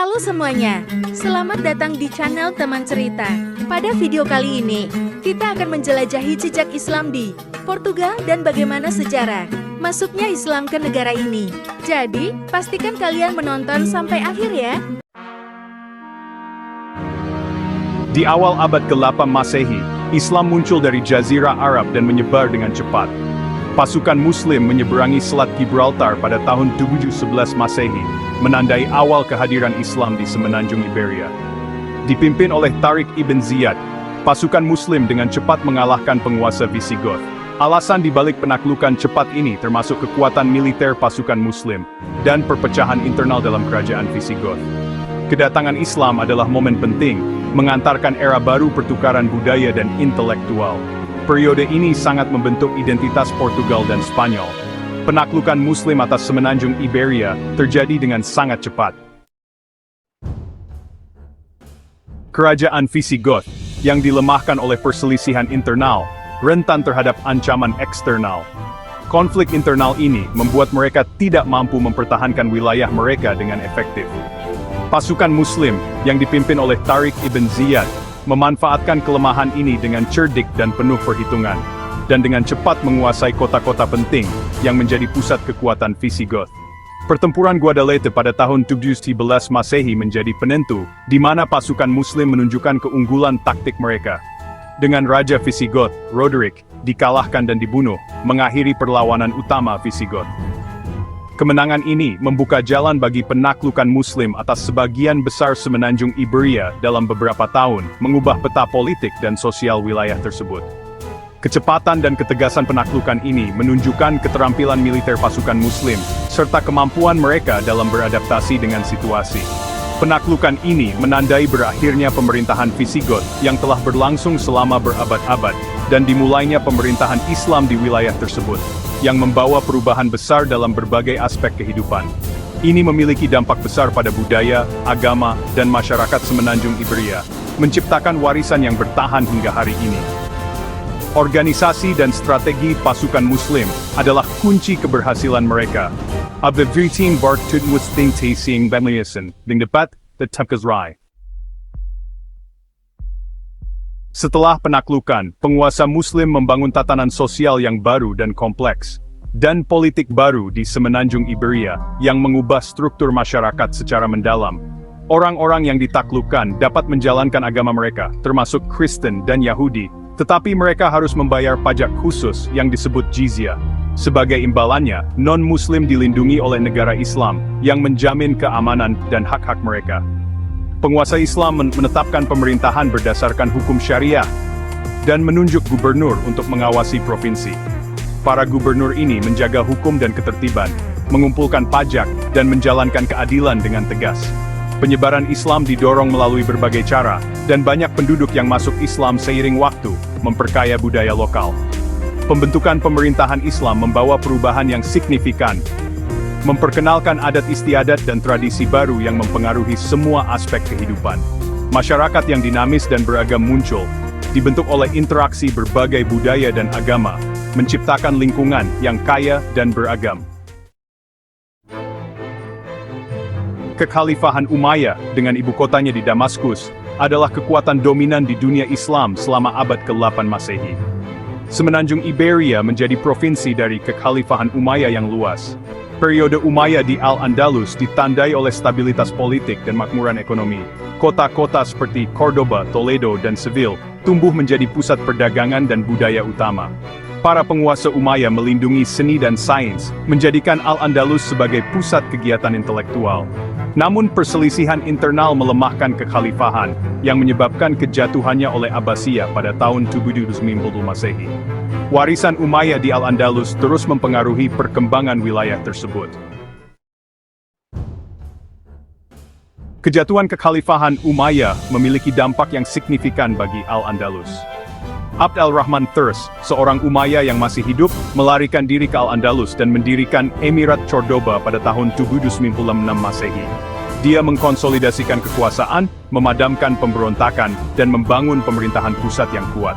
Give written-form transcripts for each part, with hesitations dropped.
Halo semuanya, selamat datang di channel Teman Cerita. Pada video kali ini, kita akan menjelajahi jejak Islam di Portugal dan bagaimana sejarah masuknya Islam ke negara ini. Jadi, pastikan kalian menonton sampai akhir ya. Di awal abad ke-8 Masehi, Islam muncul dari Jazirah Arab dan menyebar dengan cepat. Pasukan Muslim menyeberangi Selat Gibraltar pada tahun 711 Masehi, menandai awal kehadiran Islam di semenanjung Iberia. Dipimpin oleh Tariq ibn Ziyad, pasukan Muslim dengan cepat mengalahkan penguasa Visigoth. Alasan dibalik penaklukan cepat ini termasuk kekuatan militer pasukan Muslim dan perpecahan internal dalam kerajaan Visigoth. Kedatangan Islam adalah momen penting, mengantarkan era baru pertukaran budaya dan intelektual. Periode ini sangat membentuk identitas Portugal dan Spanyol. Penaklukan Muslim atas semenanjung Iberia terjadi dengan sangat cepat. Kerajaan Visigoth, yang dilemahkan oleh perselisihan internal, rentan terhadap ancaman eksternal. Konflik internal ini membuat mereka tidak mampu mempertahankan wilayah mereka dengan efektif. Pasukan Muslim, yang dipimpin oleh Tariq ibn Ziyad, memanfaatkan kelemahan ini dengan cerdik dan penuh perhitungan, dan dengan cepat menguasai kota-kota penting yang menjadi pusat kekuatan Visigoth. Pertempuran Guadalete pada tahun 711 Masehi menjadi penentu, di mana pasukan Muslim menunjukkan keunggulan taktik mereka. Dengan Raja Visigoth, Roderick, dikalahkan dan dibunuh, mengakhiri perlawanan utama Visigoth. Kemenangan ini membuka jalan bagi penaklukan Muslim atas sebagian besar semenanjung Iberia dalam beberapa tahun, mengubah peta politik dan sosial wilayah tersebut. Kecepatan dan ketegasan penaklukan ini menunjukkan keterampilan militer pasukan Muslim, serta kemampuan mereka dalam beradaptasi dengan situasi. Penaklukan ini menandai berakhirnya pemerintahan Visigoth yang telah berlangsung selama berabad-abad, dan dimulainya pemerintahan Islam di wilayah tersebut, yang membawa perubahan besar dalam berbagai aspek kehidupan. Ini memiliki dampak besar pada budaya, agama, dan masyarakat semenanjung Iberia, menciptakan warisan yang bertahan hingga hari ini. Organisasi dan strategi pasukan Muslim adalah kunci keberhasilan mereka. Abevritin Barktut Musting Tasing Benliasen, Ding Depat, The Temkazrai. Setelah penaklukan, penguasa Muslim membangun tatanan sosial yang baru dan kompleks, dan politik baru di semenanjung Iberia, yang mengubah struktur masyarakat secara mendalam. Orang-orang yang ditaklukkan dapat menjalankan agama mereka, termasuk Kristen dan Yahudi, tetapi mereka harus membayar pajak khusus yang disebut jizyah. Sebagai imbalannya, non-Muslim dilindungi oleh negara Islam, yang menjamin keamanan dan hak-hak mereka. Penguasa Islam menetapkan pemerintahan berdasarkan hukum syariah, dan menunjuk gubernur untuk mengawasi provinsi. Para gubernur ini menjaga hukum dan ketertiban, mengumpulkan pajak, dan menjalankan keadilan dengan tegas. Penyebaran Islam didorong melalui berbagai cara, dan banyak penduduk yang masuk Islam seiring waktu, memperkaya budaya lokal. Pembentukan pemerintahan Islam membawa perubahan yang signifikan, memperkenalkan adat istiadat dan tradisi baru yang mempengaruhi semua aspek kehidupan. Masyarakat yang dinamis dan beragam muncul, dibentuk oleh interaksi berbagai budaya dan agama, menciptakan lingkungan yang kaya dan beragam. Kekhalifahan Umayyah dengan ibu kotanya di Damaskus adalah kekuatan dominan di dunia Islam selama abad ke-8 Masehi. Semenanjung Iberia menjadi provinsi dari Kekhalifahan Umayyah yang luas. Periode Umayyah di Al-Andalus ditandai oleh stabilitas politik dan makmuran ekonomi. Kota-kota seperti Cordoba, Toledo, dan Seville tumbuh menjadi pusat perdagangan dan budaya utama. Para penguasa Umayyah melindungi seni dan sains, menjadikan Al-Andalus sebagai pusat kegiatan intelektual. Namun perselisihan internal melemahkan kekhalifahan, yang menyebabkan kejatuhannya oleh Abbasiyah pada tahun 790 Masehi. Warisan Umayyah di Al-Andalus terus mempengaruhi perkembangan wilayah tersebut. Kejatuhan kekhalifahan Umayyah memiliki dampak yang signifikan bagi Al-Andalus. Abd al-Rahman Thurs, seorang Umayyah yang masih hidup, melarikan diri ke Al-Andalus dan mendirikan Emirat Cordoba pada tahun 796 Masehi. Dia mengkonsolidasikan kekuasaan, memadamkan pemberontakan, dan membangun pemerintahan pusat yang kuat.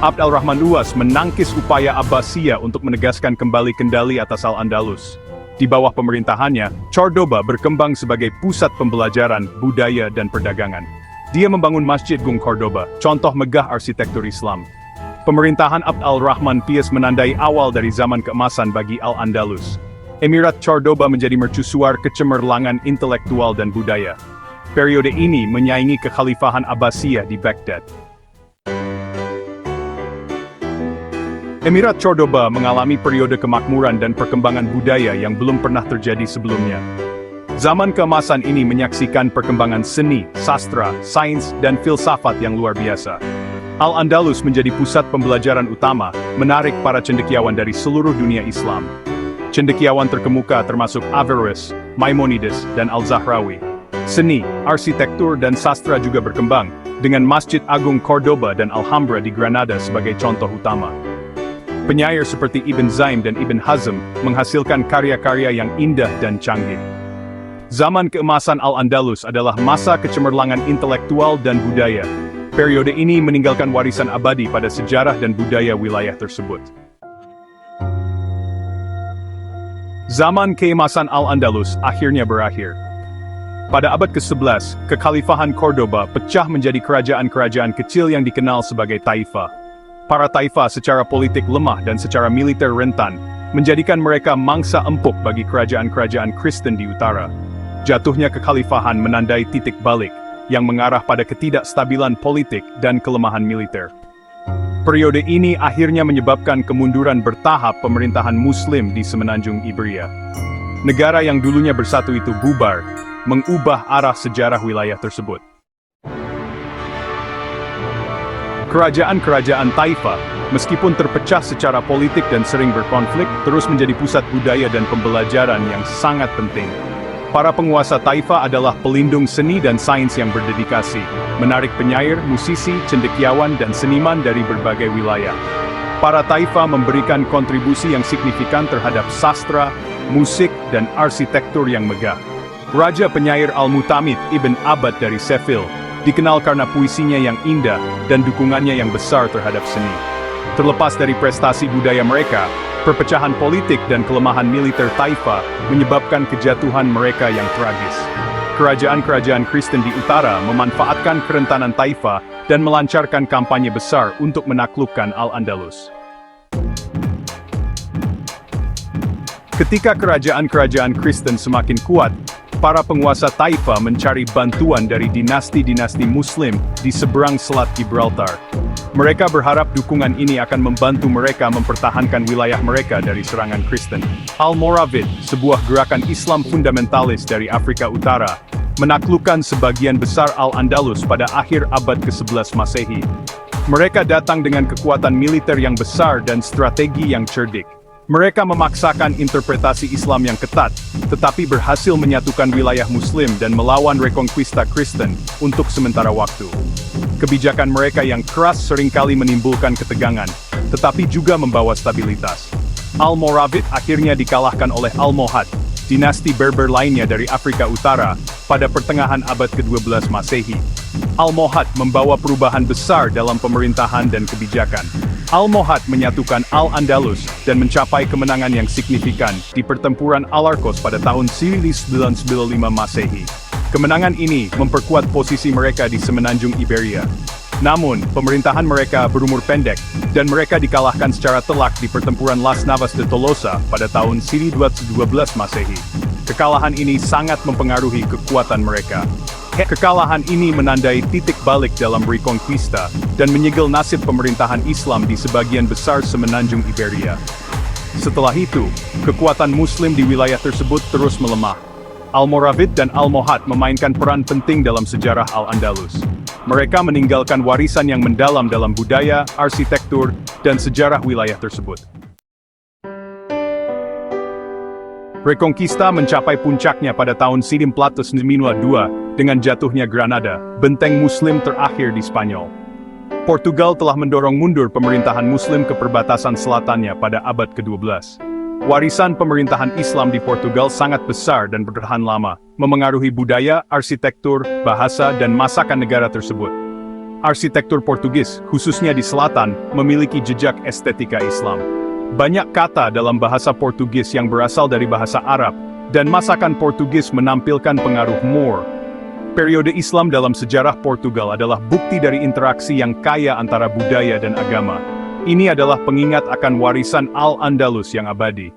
Abd al-Rahman Uwas menangkis upaya Abbasiyah untuk menegaskan kembali kendali atas Al-Andalus. Di bawah pemerintahannya, Cordoba berkembang sebagai pusat pembelajaran, budaya, dan perdagangan. Dia membangun Masjid Gung Cordoba, contoh megah arsitektur Islam. Pemerintahan Abd al-Rahman Pius menandai awal dari zaman keemasan bagi Al-Andalus. Emirat Cordoba menjadi mercusuar kecemerlangan intelektual dan budaya. Periode ini menyaingi kekhalifahan Abbasiyah di Baghdad. Emirat Cordoba mengalami periode kemakmuran dan perkembangan budaya yang belum pernah terjadi sebelumnya. Zaman keemasan ini menyaksikan perkembangan seni, sastra, sains, dan filsafat yang luar biasa. Al-Andalus menjadi pusat pembelajaran utama, menarik para cendekiawan dari seluruh dunia Islam. Cendekiawan terkemuka termasuk Averroes, Maimonides, dan Al-Zahrawi. Seni, arsitektur, dan sastra juga berkembang, dengan Masjid Agung Cordoba dan Alhambra di Granada sebagai contoh utama. Penyair seperti Ibn Zaim dan Ibn Hazm menghasilkan karya-karya yang indah dan canggih. Zaman keemasan Al-Andalus adalah masa kecemerlangan intelektual dan budaya. Periode ini meninggalkan warisan abadi pada sejarah dan budaya wilayah tersebut. Zaman keemasan Al-Andalus akhirnya berakhir. Pada abad ke-11, kekhalifahan Cordoba pecah menjadi kerajaan-kerajaan kecil yang dikenal sebagai taifa. Para taifa secara politik lemah dan secara militer rentan, menjadikan mereka mangsa empuk bagi kerajaan-kerajaan Kristen di utara. Jatuhnya kekhalifahan menandai titik balik, yang mengarah pada ketidakstabilan politik dan kelemahan militer. Periode ini akhirnya menyebabkan kemunduran bertahap pemerintahan Muslim di semenanjung Iberia. Negara yang dulunya bersatu itu bubar, mengubah arah sejarah wilayah tersebut. Kerajaan-kerajaan Taifa, meskipun terpecah secara politik dan sering berkonflik, terus menjadi pusat budaya dan pembelajaran yang sangat penting. Para penguasa Taifa adalah pelindung seni dan sains yang berdedikasi, menarik penyair, musisi, cendekiawan, dan seniman dari berbagai wilayah. Para Taifa memberikan kontribusi yang signifikan terhadap sastra, musik, dan arsitektur yang megah. Raja penyair Al-Mutamid Ibn Abbad dari Seville dikenal karena puisinya yang indah dan dukungannya yang besar terhadap seni. Terlepas dari prestasi budaya mereka, perpecahan politik dan kelemahan militer Taifa menyebabkan kejatuhan mereka yang tragis. Kerajaan-kerajaan Kristen di utara memanfaatkan kerentanan Taifa dan melancarkan kampanye besar untuk menaklukkan Al-Andalus. Ketika kerajaan-kerajaan Kristen semakin kuat, para penguasa Taifa mencari bantuan dari dinasti-dinasti Muslim di seberang Selat Gibraltar. Mereka berharap dukungan ini akan membantu mereka mempertahankan wilayah mereka dari serangan Kristen. Almoravid, sebuah gerakan Islam fundamentalis dari Afrika Utara, menaklukkan sebagian besar Al-Andalus pada akhir abad ke-11 Masehi. Mereka datang dengan kekuatan militer yang besar dan strategi yang cerdik. Mereka memaksakan interpretasi Islam yang ketat, tetapi berhasil menyatukan wilayah Muslim dan melawan rekonquista Kristen untuk sementara waktu. Kebijakan mereka yang keras seringkali menimbulkan ketegangan, tetapi juga membawa stabilitas. Almoravid akhirnya dikalahkan oleh Almohad, dinasti Berber lainnya dari Afrika Utara, pada pertengahan abad ke-12 Masehi. Almohad membawa perubahan besar dalam pemerintahan dan kebijakan. Almohad menyatukan Al-Andalus dan mencapai kemenangan yang signifikan di pertempuran Alarcos pada tahun 995 Masehi. Kemenangan ini memperkuat posisi mereka di semenanjung Iberia. Namun, pemerintahan mereka berumur pendek, dan mereka dikalahkan secara telak di pertempuran Las Navas de Tolosa pada tahun 1212 Masehi. Kekalahan ini sangat mempengaruhi kekuatan mereka. Kekalahan ini menandai titik balik dalam reconquista, dan menyegel nasib pemerintahan Islam di sebagian besar semenanjung Iberia. Setelah itu, kekuatan Muslim di wilayah tersebut terus melemah. Almoravid dan Almohad memainkan peran penting dalam sejarah Al-Andalus. Mereka meninggalkan warisan yang mendalam dalam budaya, arsitektur, dan sejarah wilayah tersebut. Reconquista mencapai puncaknya pada tahun 1492 dengan jatuhnya Granada, benteng Muslim terakhir di Spanyol. Portugal telah mendorong mundur pemerintahan Muslim ke perbatasan selatannya pada abad ke-12. Warisan pemerintahan Islam di Portugal sangat besar dan bertahan lama, memengaruhi budaya, arsitektur, bahasa, dan masakan negara tersebut. Arsitektur Portugis, khususnya di selatan, memiliki jejak estetika Islam. Banyak kata dalam bahasa Portugis yang berasal dari bahasa Arab, dan masakan Portugis menampilkan pengaruh Moor. Periode Islam dalam sejarah Portugal adalah bukti dari interaksi yang kaya antara budaya dan agama. Ini adalah pengingat akan warisan Al-Andalus yang abadi.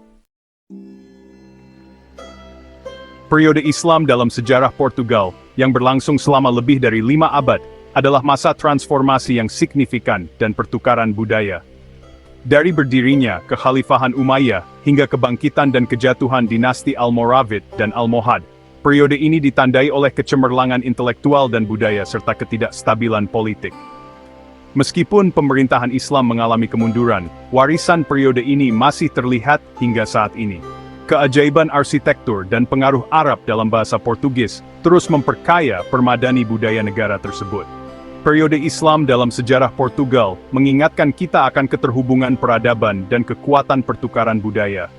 Periode Islam dalam sejarah Portugal, yang berlangsung selama lebih dari 5 abad, adalah masa transformasi yang signifikan dan pertukaran budaya. Dari berdirinya Kekhalifahan Umayyah hingga kebangkitan dan kejatuhan dinasti Almoravid dan Almohad, periode ini ditandai oleh kecemerlangan intelektual dan budaya serta ketidakstabilan politik. Meskipun pemerintahan Islam mengalami kemunduran, warisan periode ini masih terlihat hingga saat ini. Keajaiban arsitektur dan pengaruh Arab dalam bahasa Portugis terus memperkaya permadani budaya negara tersebut. Periode Islam dalam sejarah Portugal mengingatkan kita akan keterhubungan peradaban dan kekuatan pertukaran budaya.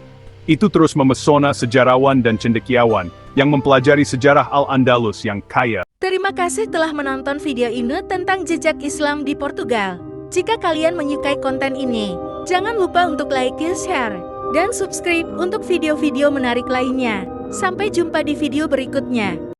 Itu terus memesona sejarawan dan cendekiawan yang mempelajari sejarah Al-Andalus yang kaya. Terima kasih telah menonton video ini tentang jejak Islam di Portugal. Jika kalian menyukai konten ini, jangan lupa untuk like, share, dan subscribe untuk video-video menarik lainnya. Sampai jumpa di video berikutnya.